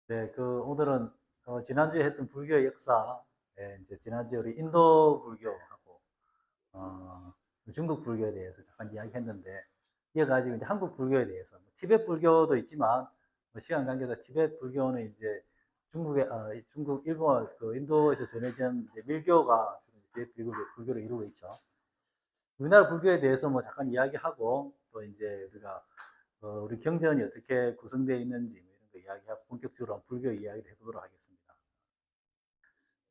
네, 오늘은 지난주에 했던 불교의 역사, 예, 이제 지난주에 우리 인도 불교하고 어, 중국 불교에 대해서 잠깐 이야기했는데 이어가지고 이제 한국 불교에 대해서 티베트 불교도 있지만 시간 관계상 티베트 불교는 이제 중국, 일본, 인도에서 전해진 이제 밀교가 티베트 불교를 이루고 있죠. 우리나라 불교에 대해서 뭐 잠깐 이야기하고 또 이제 우리가 우리 경전이 어떻게 구성되어 있는지 뭐 이런 거 이야기하고 본격적으로 불교 이야기를 해보도록 하겠습니다.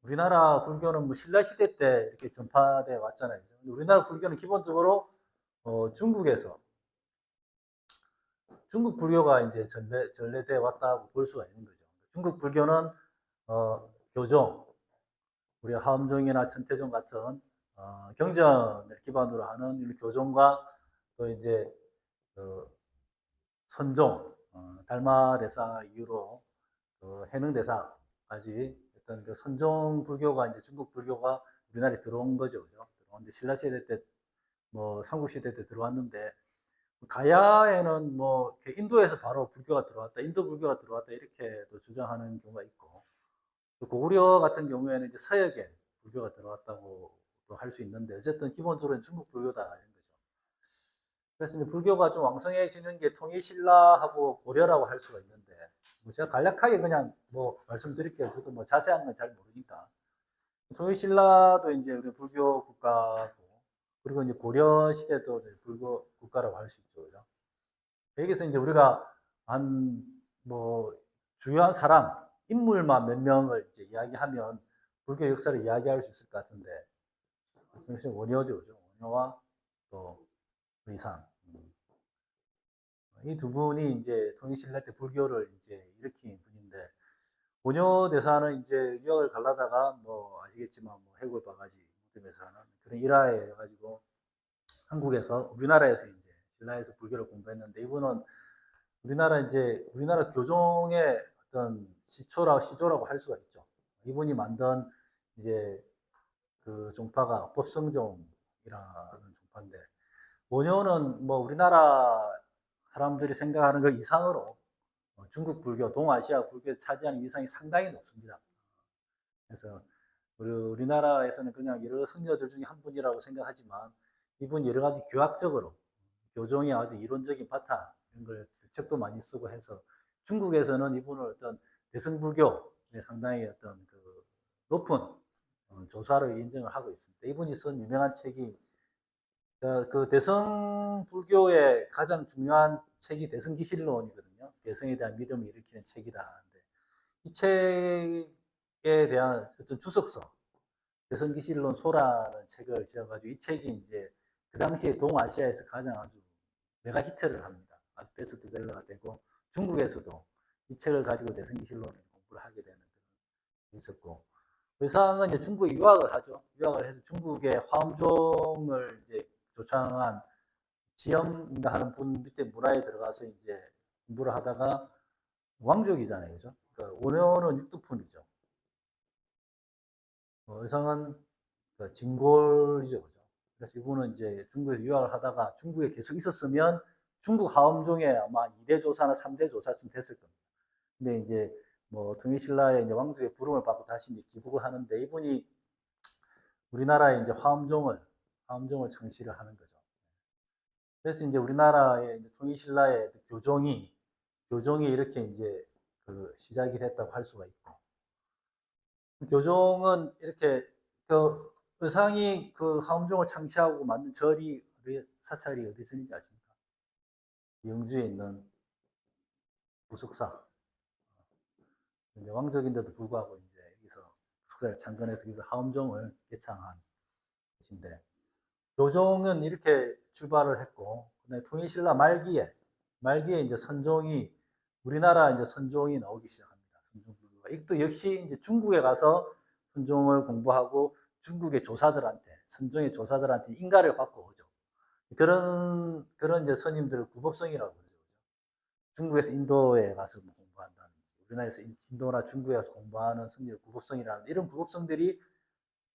우리나라 불교는 뭐 신라 시대 때 이렇게 전파돼 왔잖아요. 우리나라 불교는 기본적으로 중국에서 중국 불교가 이제 전래돼 왔다고 볼 수가 있는 거죠. 중국 불교는 교종, 우리 하엄종이나 천태종 같은 경전을 기반으로 하는 교종과 또 이제 그 선종, 달마대사 이후로 해능대사까지 어떤 선종 불교가 이제 중국 불교가 우리나라에 들어온 거죠. 그죠? 들어온데 신라 시대 때, 뭐 삼국 시대 때 들어왔는데 가야에는 뭐 인도에서 바로 불교가 들어왔다, 인도 불교가 들어왔다 이렇게 또 주장하는 경우가 있고 또 고구려 같은 경우에는 이제 서역에 불교가 들어왔다고 할 수 있는데 어쨌든 기본적으로는 중국 불교다 이런 거죠. 그래서 이제 불교가 좀 왕성해지는 게 통일신라하고 고려라고 할 수가 있는데, 뭐 제가 간략하게 그냥 뭐 말씀드릴게요. 저도 뭐 자세한 건 잘 모르니까. 통일신라도 이제 우리 불교 국가고, 그리고 이제 고려 시대도 불교 국가라고 할 수 있죠. 그죠? 여기서 이제 우리가 한 뭐 주요한 사람, 인물만 몇 명을 이제 이야기하면 불교 역사를 이야기할 수 있을 것 같은데, 원효죠. 그죠? 원효와 또 의상. 이 두 분이 이제 통일신라 때 불교를 이제 일으킨 분인데 원효 대사는 이제 유학을 가려다가 뭐 아시겠지만 뭐 해골 바가지 무덤에서 하는 그런 일화에 가지고 한국에서 우리나라에서 이제 신라에서 불교를 공부했는데 이분은 우리나라 교종의 어떤 시초라고 할 수가 있죠. 이분이 만든 이제 그 종파가 법성종이라는 종파인데 원효는 뭐 우리나라 사람들이 생각하는 그 이상으로 중국 불교, 동아시아 불교에 차지하는 위상이 상당히 높습니다. 그래서 우리나라에서는 그냥 여러 선녀들 중에 한 분이라고 생각하지만 이분 여러 가지 교학적으로 교종의 아주 이론적인 바탕 이런 걸 책도 많이 쓰고 해서 중국에서는 이분을 어떤 대승불교에 상당히 어떤 그 높은 조사를 인정을 하고 있습니다. 이분이 쓴 유명한 책이 그 대성 불교의 가장 중요한 책이 대성기실론이거든요. 대성에 대한 믿음을 일으키는 책이다 하는데 이 책에 대한 어떤 주석서, 대성기실론 소라는 책을 지어가지고 이 책이 이제 그 당시에 동아시아에서 가장 아주 메가 히트를 합니다. 아주 베스트셀러가 되고 중국에서도 이 책을 가지고 대성기실론을 공부를 하게 되는 게 있었고 의상은 이제 중국에 유학을 하죠. 유학을 해서 중국의 화엄종을 이제 조창한 지엄인가 하는 분 밑에 문화에 들어가서 이제 공부를 하다가 왕족이잖아요. 그죠? 그러니까 원효는 육두품이죠. 의상은 진골이죠. 그죠? 그래서 이분은 이제 중국에서 유학을 하다가 중국에 계속 있었으면 중국 하엄종의 아마 2대 조사나 3대 조사쯤 됐을 겁니다. 근데 이제 뭐 통일신라의 이제 왕족의 부름을 받고 다시 이제 귀국을 하는데 이분이 우리나라의 이제 화엄종을 창시를 하는 거죠. 그래서 이제 우리나라의 이제 통일신라의 교종이 이렇게 이제 시작이 됐다고 할 수가 있고 교종은 이렇게 그 의상이 그 화엄종을 창시하고 만든 사찰이 어디 있는지 아십니까? 영주에 있는 부석사. 이제 왕족인데도 불구하고 이제 여기서 부석사를 창건해서 여기서 화엄종을 개창한 것인데 교종은 이렇게 출발을 했고 통일신라 말기에 이제 우리나라 이제 선종이 나오기 시작합니다. 선종불교가. 이것도 역시 이제 중국에 가서 선종을 공부하고 중국의 선종의 조사들한테 인가를 받고 오죠. 그런 이제 스님들을 구법성이라고 그러죠. 중국에서 인도에 가서 공부한다든지, 우리나라에서 인도나 중국에 가서 공부하는 스님들 구법성이라는 이런 구법성들이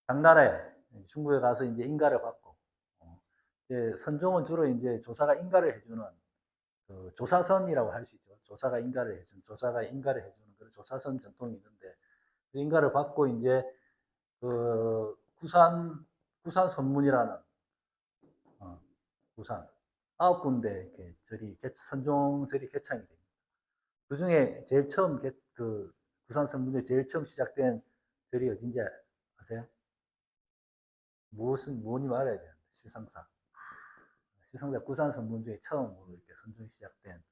각 나라에 중국에 가서 이제 인가를 받고, 선종은 주로 이제 조사가 인가를 해주는 조사선이라고 할 수 있죠. 조사가 인가를 해주는 그런 조사선 전통이 있는데 그 인가를 받고 이제 그 구산 선문이라는 구산 9군데 이렇게 선종절이 개창이 됩니다. 그 중에 제일 처음 그 구산 선문이 제일 처음 시작된 절이 어딘지 아세요? 뭐니 말아야 되는데 실상사 구산 선문 중에 처음으로 이렇게 선종이 시작된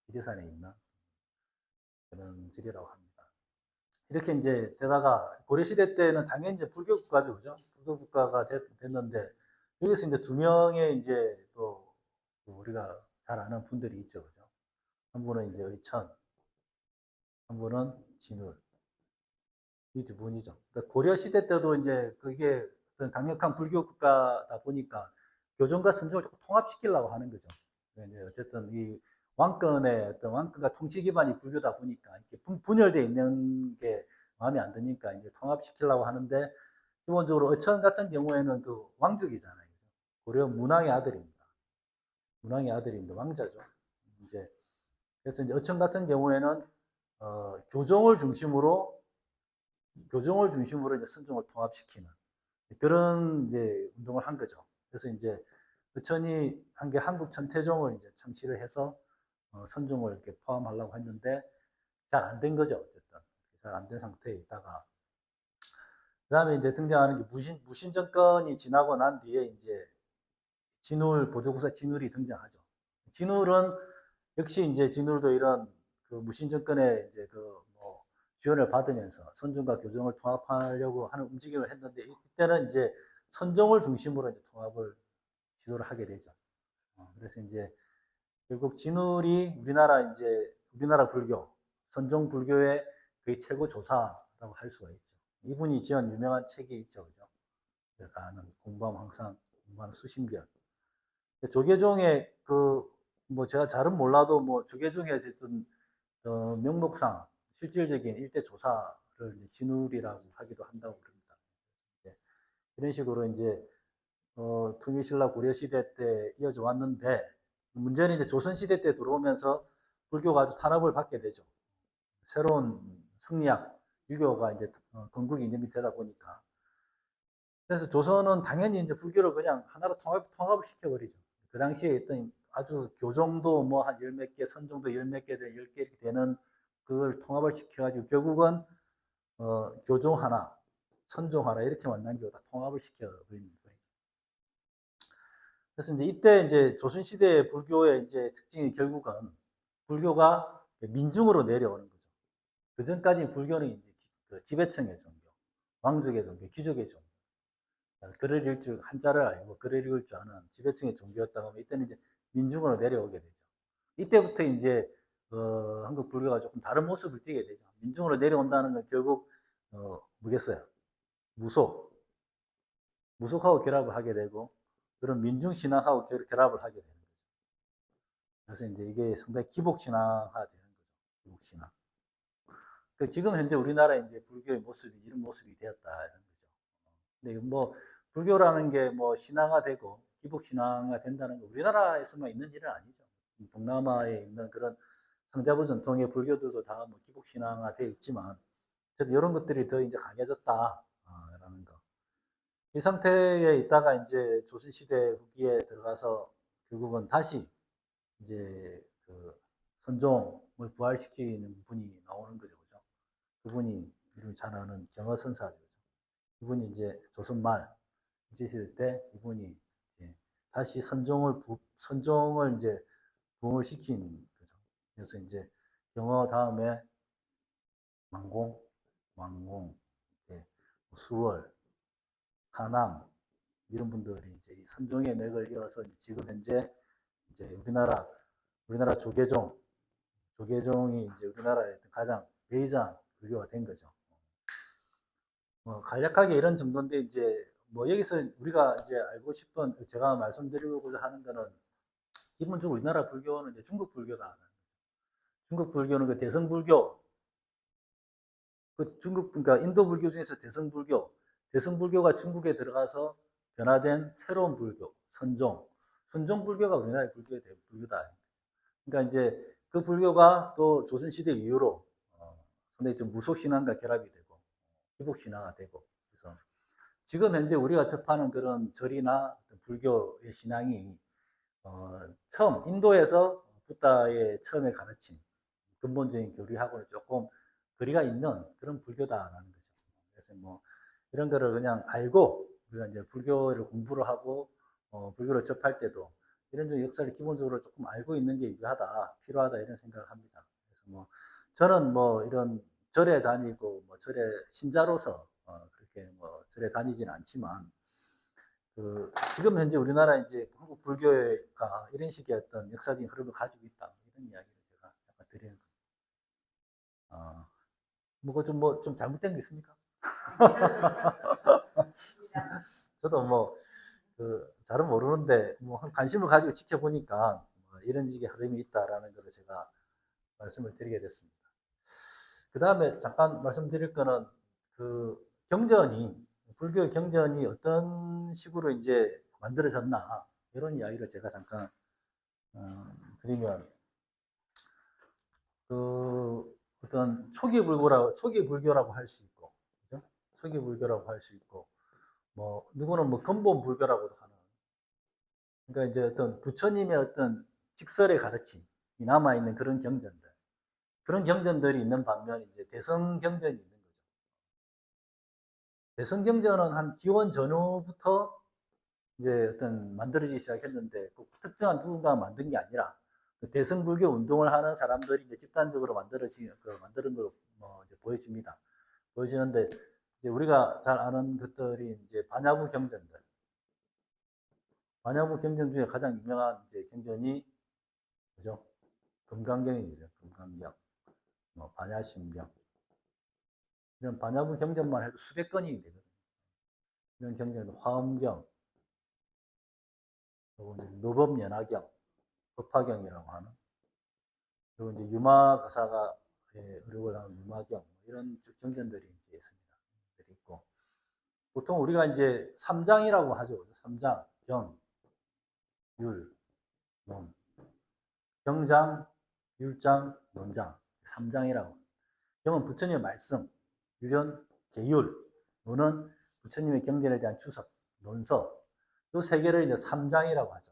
지리산에 있는 그런 절이라고 합니다. 이렇게 이제 되다가 고려시대 때는 당연히 이제 불교 국가죠, 그죠? 불교 국가가 됐는데 여기서 이제 두 명의 이제 또 우리가 잘 아는 분들이 있죠, 그죠? 한 분은 이제 의천, 한 분은 진울. 이 두 분이죠. 그러니까 고려시대 때도 이제 그게 어떤 강력한 불교 국가다 보니까 교종과 선종을 조금 통합시키려고 하는 거죠. 이제 어쨌든 이 왕권과 통치 기반이 불교다 보니까 이렇게 분열되어 있는 게 마음에 안 드니까 이제 통합시키려고 하는데 기본적으로 의천 같은 경우에는 그 왕족이잖아요. 고려 문왕의 아들입니다. 문왕의 아들인데 왕자죠. 이제 그래서 이제 의천 같은 경우에는 교종을 중심으로 이제 선종을 통합시키는 그런 이제 운동을 한 거죠. 그래서 이제 의천이 한 게 한국 천태종을 이제 창시를 해서 선종을 이렇게 포함하려고 했는데 잘 안 된 거죠. 어쨌든 잘 안 된 상태에 있다가 그다음에 이제 등장하는 게 무신 정권이 지나고 난 뒤에 이제 보조구사 진울이 등장하죠. 진울은 역시 이제 진울도 이런 그 무신 정권의 이제 그뭐 지원을 받으면서 선종과 교종을 통합하려고 하는 움직임을 했는데 이때는 이제 선종을 중심으로 이제 통합을 시도를 하게 되죠. 그래서 이제 결국 진울이 우리나라 불교, 선종 불교의 거의 최고 조사라고 할 수가 있죠. 이분이 지은 유명한 책이 있죠, 그죠? 제가 아는 공부하면 항상 공부하는 수심결. 조계종의 뭐 제가 잘은 몰라도 뭐 조계종의 어쨌든 명목상 실질적인 일대 조사를 진울이라고 하기도 한다고 그럽니다. 이런 식으로 이제 통일신라 고려시대 때 이어져 왔는데 문제는 이제 조선시대 때 들어오면서 불교가 아주 탄압을 받게 되죠. 새로운 성리학, 유교가 이제 건국이 인정이 되다 보니까. 그래서 조선은 당연히 이제 불교를 그냥 하나로 통합을 시켜버리죠. 그 당시에 있던 아주 교종도 뭐 한 열 몇 개, 선종도 열 몇 개, 10개 되는 그걸 통합을 시켜가지고 결국은 교종 하나, 선종 하나 이렇게만 남기고 다 통합을 시켜버리는 거예요. 그래서 이때 이제 조선시대의 불교의 이제 특징이 결국은 불교가 민중으로 내려오는 거죠. 그 전까지 불교는 이제 지배층의 종교, 왕족의 종교, 귀족의 종교. 글을 읽을 줄, 한자를 알고 글을 읽을 줄 아는 지배층의 종교였다가 이때는 이제 민중으로 내려오게 되죠. 이때부터 이제 한국 불교가 조금 다른 모습을 띠게 되죠. 민중으로 내려온다는 건 결국 뭐겠어요? 무속하고 결합을 하게 되고 그런 민중 신앙하고 결합을 하게 되는 거죠. 그래서 이제 이게 상당히 기복신앙화 되는 거죠. 기복신앙. 지금 현재 우리나라 이제 불교의 모습이 이런 모습이 되었다 이런 거죠. 근데 뭐 불교라는 게 뭐 신앙화되고 기복 신앙화 된다는 거 우리나라에서만 있는 일은 아니죠. 동남아에 있는 그런 상자부 전통의 불교들도 다 뭐 기복 신앙화 되어 있지만 이런 것들이 더 이제 강해졌다라는 거. 이 상태에 있다가 이제 조선시대 후기에 들어가서 결국은 다시 이제 그 선종을 부활시키는 분이 나오는 거죠. 그죠? 그분이 우리 잘 아는 경허선사죠. 이분이 이제 조선 말 지실 때 이분이 이제 다시 선종을 이제 부흥을 시킨 거죠. 그래서 이제 경허 다음에 망공, 왕공, 수월, 하남 이런 분들이 이제 선종의 맥을 이어서 지금 현재 이제 우리나라 조계종이 이제 우리나라의 가장 대의장 불교가 된 거죠. 간략하게 이런 정도인데 이제 뭐 여기서 우리가 이제 알고 싶은 제가 말씀드리고자 하는 거는 기본적으로 우리나라 불교는 이제 중국 불교다. 중국 불교는 그 대성불교, 그러니까 인도 불교 중에서 대성불교가 중국에 들어가서 변화된 새로운 불교, 선종 불교가 우리나라의 불교다. 그러니까 이제 그 불교가 또 조선시대 이후로 상당히 좀 무속신앙과 결합이 되고 기복신화가 되고, 그래서 지금 현재 우리가 접하는 그런 절이나 불교의 신앙이 처음 인도에서 부다의 처음에 가르친 근본적인 교리하고는 조금 거리가 있는 그런 불교다라는 거죠. 그래서 뭐 이런 거를 그냥 알고 우리가 이제 불교를 공부를 하고 불교를 접할 때도 이런 좀 역사를 기본적으로 조금 알고 있는 게 유효하다, 필요하다 이런 생각을 합니다. 그래서 뭐 저는 뭐 이런 절에 다니고 뭐 절에 신자로서 그렇게 뭐 절에 다니지는 않지만 지금 현재 우리나라 이제 한국 불교가 이런 식의 어떤 역사적인 흐름을 가지고 있다 이런 이야기를 제가 약간 드리는 겁니다. 뭐가 좀 잘못된 게 있습니까? 저도 뭐 잘은 모르는데 뭐 관심을 가지고 지켜보니까 뭐 이런 식의 흐름이 있다라는 것을 제가 말씀을 드리게 됐습니다. 그 다음에 잠깐 말씀드릴 거는 그 경전이 불교 경전이 어떤 식으로 이제 만들어졌나 이런 이야기를 제가 잠깐 드리면 그 어떤 초기 불교라고 할 수 있고, 그죠? 초기 불교라고 할 수 있고, 뭐 누구는 뭐 근본 불교라고도 하는. 그러니까 이제 어떤 부처님의 어떤 직설의 가르침이 남아 있는 그런 경전들, 그런 경전들이 있는 반면 이제 대성 경전이 있는 거죠. 대성 경전은 한 기원 전후부터 이제 어떤 만들어지기 시작했는데 꼭 특정한 누군가가 만든 게 아니라 그 대성불교 운동을 하는 사람들이 이제 집단적으로 만드는 걸로 이제 보여집니다. 보여지는데 이제 우리가 잘 아는 것들이 이제 반야부 경전들, 반야부 경전 중에 가장 유명한 이제 경전이 그죠? 금강경이죠. 금강경, 뭐 반야심경 이런 반야부 경전만 해도 수백 건이 되거든요. 이런 경전은 화엄경, 그리고 이제 노법연화경, 법화경이라고 하는, 그리고 이제 유마 가사가 의록을 하는 유마경 이런 경전들이 이제 있습니다. 있고 보통 우리가 이제 삼장이라고 하죠. 삼장, 경, 율, 논, 경장, 율장, 논장, 삼장이라고. 경은 부처님의 말씀, 율은 계율, 논은 부처님의 경전에 대한 주석, 논서. 이 세 개를 이제 삼장이라고 하죠.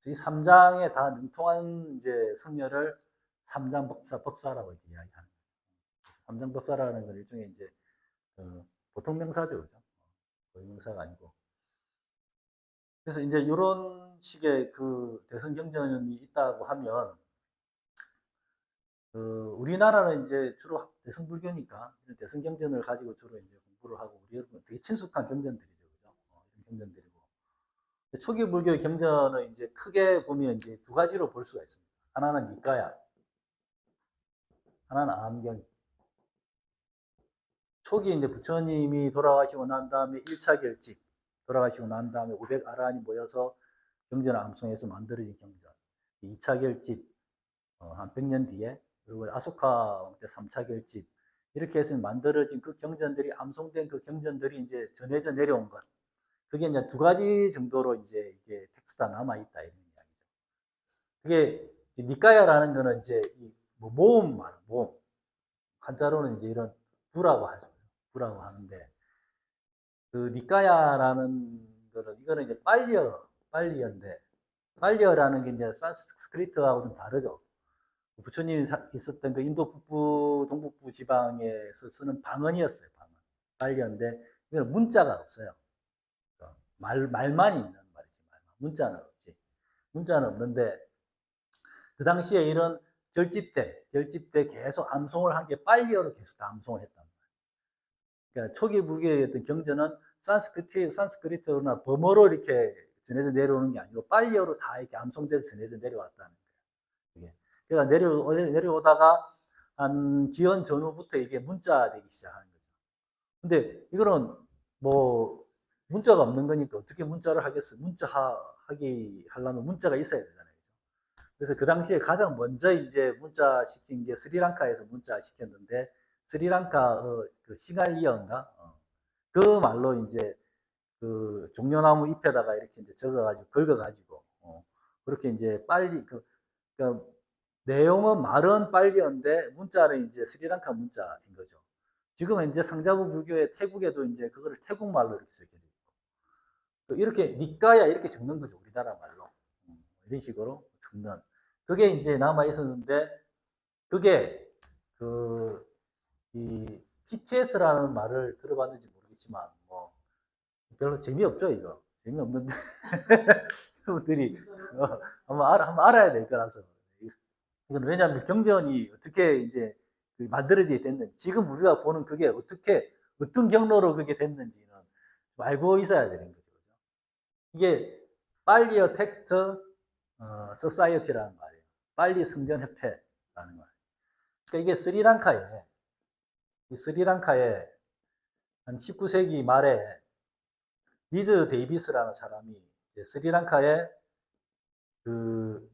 이 삼장에 다 능통한 이제 성녀를 삼장법사라고 이야기하는 거죠. 삼장법사라는 건 일종의 이제 보통 명사죠, 그죠? 거의 명사가 아니고. 그래서 이제 이런 식의 그 대선 경전이 있다고 하면 우리나라는 이제 주로 대선 불교니까 대선 경전을 가지고 주로 이제 공부를 하고 우리 여러분 되게 친숙한 경전들이죠, 그죠? 이런 경전들이고. 초기 불교의 경전은 이제 크게 보면 이제 두 가지로 볼 수가 있습니다. 하나는 니까야, 하나는 암경. 초기 이제 부처님이 돌아가시고 난 다음에 1차 결집, 돌아가시고 난 다음에 500 아라한이 모여서 경전을 암송해서 만들어진 경전. 2차 결집, 한 100년 뒤에, 그리고 아소카 때 3차 결집, 이렇게 해서 만들어진 그 경전들이, 암송된 그 경전들이 이제 전해져 내려온 것. 그게 이제 두 가지 정도로 이제 이게 텍스트가 남아있다, 이런 이야기죠. 그게, 니까야라는 거는 이제 뭐 모음. 한자로는 이제 이런 부라고 하죠. 부라고 하는데, 그 니까야라는 거는, 이거는 이제 빨리어인데, 빨리어라는 게 이제 산스크리트하고 좀 다르죠. 부처님이 있었던 그 인도 북부, 동북부 지방에서 쓰는 방언이었어요. 방언. 빨리어인데, 이거는 문자가 없어요. 말만 있는 말이지. 문자는 없지. 문자는 없는데, 그 당시에 이런 결집 때 계속 암송을 한 게 빨리어로 계속 다 암송을 했단 말이에요. 그러니까 초기 불교의 어떤 경전은 산스크리트나 범어로 이렇게 전해져 내려오는 게 아니고 빨리어로 다 이렇게 암송돼서 전해져 내려왔다는 거예요. 그러니까 내려오다가 한 기원 전후부터 이게 문자되기 시작하는 거죠. 근데 이거는 뭐 문자가 없는 거니까 어떻게 문자를 하겠어요? 하려면 문자가 있어야 되잖아요. 그래서 그 당시에 가장 먼저 이제 문자 시킨 게 스리랑카에서 문자 시켰는데 스리랑카 그 싱할리어인가 그 말로 이제 그 종려나무 잎에다가 이렇게 이제 적어가지고 긁어가지고 그렇게 이제 빨리 그 내용은 말은 빨리어인데 문자는 이제 스리랑카 문자인 거죠. 지금 현재 상자부 불교의 태국에도 이제 그거를 태국 말로 이렇게 적혀져 있고 이렇게 니까야 이렇게 적는 거죠. 우리나라 말로 이런 식으로 적는 그게 이제 남아 있었는데 그게 이 PTS라는 말을 들어봤는지 모르겠지만 뭐 별로 재미없죠 이거 재미없는데 여러분들이 한번 알아야 될 거라서 이건 왜냐하면 경전이 어떻게 이제 만들어지게 됐는지 지금 우리가 보는 그게 어떻게 어떤 경로로 그게 됐는지는 알고 있어야 되는 거죠. 이게 빨리어 텍스트 소사이어티라는 말이에요. 빨리 성전협회라는 말. 그러니까 이게 스리랑카에 한 19세기 말에 리즈 데이비스라는 사람이 스리랑카에 그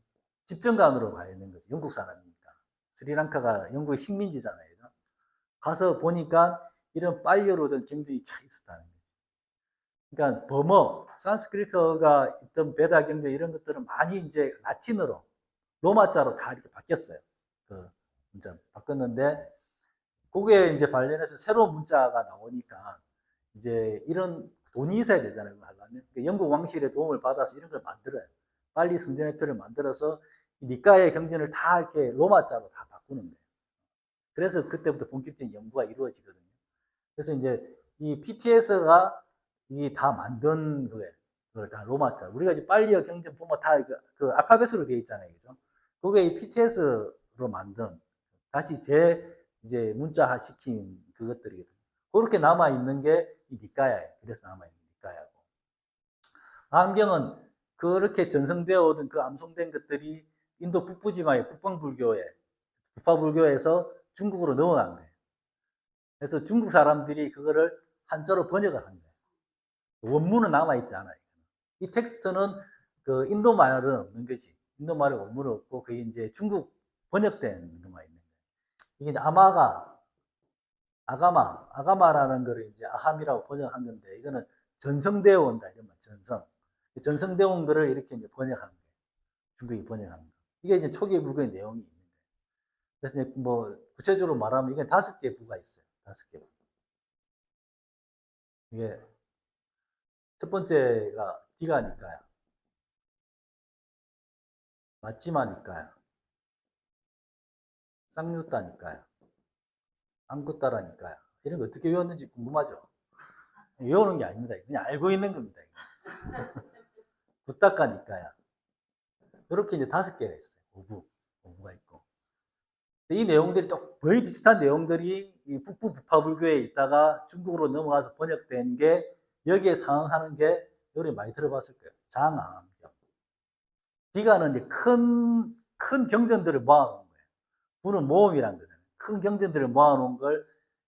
집정관으로 가 있는 거죠. 영국 사람이니까. 스리랑카가 영국의 식민지잖아요. 가서 보니까 이런 빨리어로 된 경전이 차 있었다는 거죠. 그러니까 버머, 산스크리트가 있던 베다 경전 이런 것들은 많이 이제 라틴어로 로마자로 다 이렇게 바뀌었어요. 그 문자 바꿨는데 그게 이제 관련해서 새로운 문자가 나오니까 이제 이런 돈이 있어야 되잖아요. 하려면 영국 왕실의 도움을 받아서 이런 걸 만들어요. 빨리 성전협회를 만들어서 니까의 경전을 다 이렇게 로마자로 다 바꾸는 거예요. 그래서 그때부터 본격적인 연구가 이루어지거든요. 그래서 이제 이 PTS가 이 다 만든 거예요. 그걸 다 로마자. 우리가 이제 빨리어 경전 보면 다 그 알파벳으로 되어 있잖아요. 그죠? 그게 이 PTS로 만든 다시 이제 문자화 시킨 그것들이거든요. 그렇게 남아 있는 게 이 니까야예요. 그래서 남아 있는 니까야고. 암경은 그렇게 전성되어 오던 그 암송된 것들이 인도 북부지방의 북파불교에서 중국으로 넘어간 거예요. 그래서 중국 사람들이 그거를 한자로 번역을 한 거예요. 원문은 남아있지 않아요. 이 텍스트는 그 인도 말은 없는 거지. 인도 말에 원문은 없고, 그게 이제 중국 번역된 것만 있는 거예요. 이게 이제 아가마라는 거를 이제 아함이라고 번역한 건데, 이거는 전성되어 온다. 이런 말, 전성되어 온 거를 이렇게 이제 번역하는 거예요. 중국이 번역하는 거. 이게 이제 초기 불교의 내용이 있는 거예요. 그래서 이제 뭐, 구체적으로 말하면 이게 5개 부가 있어요. 5개 부. 이게 첫 번째가 디가니까요. 마치마니까요. 쌍유따니까요. 안구따라니까요. 이런 거 어떻게 외웠는지 궁금하죠? 외우는 게 아닙니다. 그냥 알고 있는 겁니다. 부따까니까요. 이렇게 이제 5개가 있어요. 오부가 있고. 이 내용들이 또 거의 비슷한 내용들이 이 북부 부파불교에 있다가 중국으로 넘어가서 번역된 게 여기에 상응하는 게 여러분이 많이 들어봤을 거예요. 장암경. 디가는 이제 큰 경전들을 모아놓은 거예요. 부는 모음이란 거잖아요. 큰 경전들을 모아놓은 걸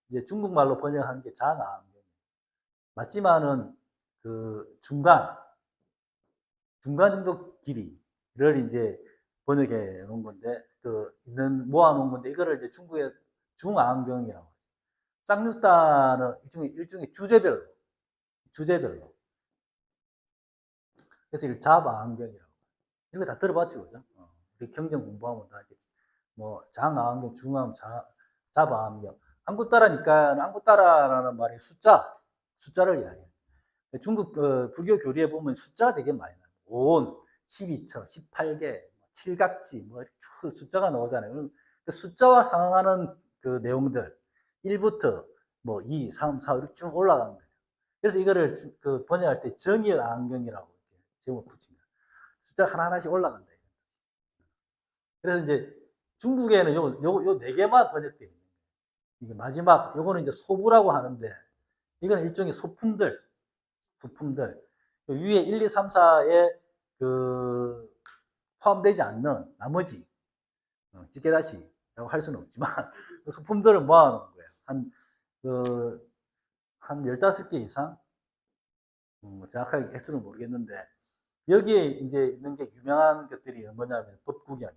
이제 중국말로 번역한 게 장암경. 맞지만은 그 중간 정도 길이를 이제 번역해 놓은 건데 모아 놓은 건데 이거를 이제 중국의 중앙경이라고. 쌍육다는 일종의 주제별로. 그래서 이걸 잡아안경이라고. 이런 거 다 들어봤죠, 그죠? 경전 공부하면 다 알겠지. 뭐 장안경, 중앙, 잡아안경. 안구따라라는 말이 숫자를 이야기해요. 중국 불교 교리에 보면 숫자가 되게 많이 나요. 5온, 12처, 18개, 칠각지, 뭐 숫자가 나오잖아요. 그 숫자와 상응하는 그 내용들, 1부터 뭐 2, 3, 4 이렇게 쭉 올라가는 거예요. 그래서 이거를 그 번역할 때 정일 안경이라고 제목을 붙입니다. 숫자 하나하나씩 올라간다. 그래서 이제 중국에는 요 4개만 번역되어 있는 거예요. 이게 마지막, 요거는 이제 소부라고 하는데, 이거는 일종의 소품들. 위에 1, 2, 3, 4에 그 포함되지 않는 나머지 찌개다시라고 할 수는 없지만 그 소품들을 모아놓은 거예요. 한 15개 이상? 정확하게 횟수는 모르겠는데 여기에 이제 있는 게 유명한 것들이 뭐냐면 법구경,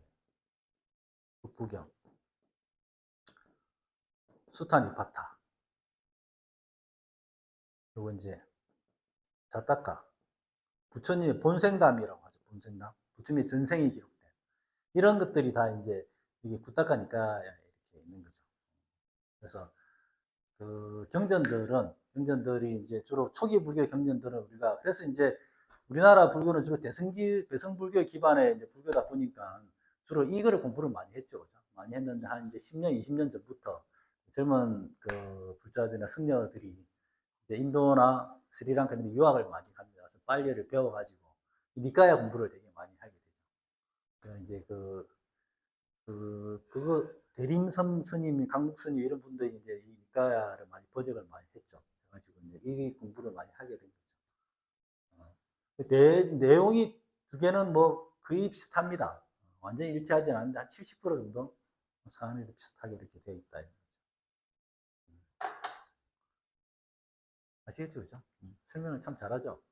수타니파타, 그리고 이제 자타카, 부처님의 본생담이라고 하죠. 본생담. 부처님의 전생이 기록된 이런 것들이 다 이제 이게 구타카니까 이렇게 있는 거죠. 그래서 그 경전들이 이제 주로 초기 불교 경전들은 우리가 그래서 이제 우리나라 불교는 주로 대승불교 기반의 이제 불교다 보니까 주로 이거를 공부를 많이 했죠. 그죠? 많이 했는데 한 이제 10년, 20년 전부터 젊은 그 불자들이나 승려들이 이제 인도나 스리랑카 등 유학을 많이 합니다. 그래서 빨리를 배워가지고 니까야 공부를 되게 많이 하게 되죠. 그래서 이제 그거 대림섬 스님, 강목 스님 이런 분들이 이제 이 니까야를 많이 번역을 많이 했죠. 그래가지고 이제 이 공부를 많이 하게 된 거죠. 내용이 두 개는 뭐 거의 비슷합니다. 완전히 일치하지는 않는데 한 70% 정도 사안에도 비슷하게 이렇게 되어 있다. 아시겠죠, 그죠? 설명을 참 잘하죠.